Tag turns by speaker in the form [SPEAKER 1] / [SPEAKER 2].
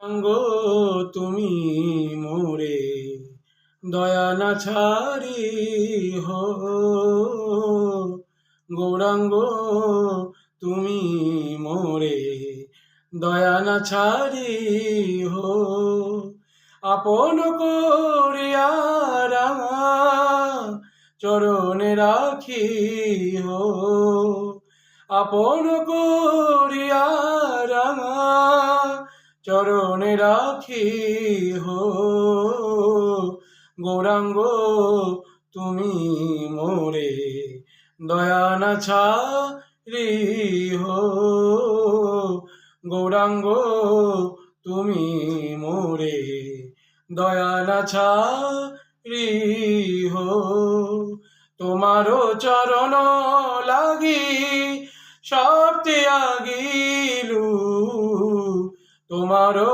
[SPEAKER 1] গৌরাঙ্গ তুমি মোরে দয়া না ছাড়ি হো, গৌরাঙ্গ তুমি মোরে দয়া না ছাড়ি হো, আপন করিয়া রাঙা চরণে রাখি হো, আপন করিয়া রাঙা চরণে রাখি হো, গৌরাঙ্গ তুমি মোরে দয়া না ছাড়ি হো, গৌরাঙ্গ তুমি মোরে দয়া না ছাড়ি হো, তোমারও চরণ লাগি সব ত্যাগিলু, তোমারও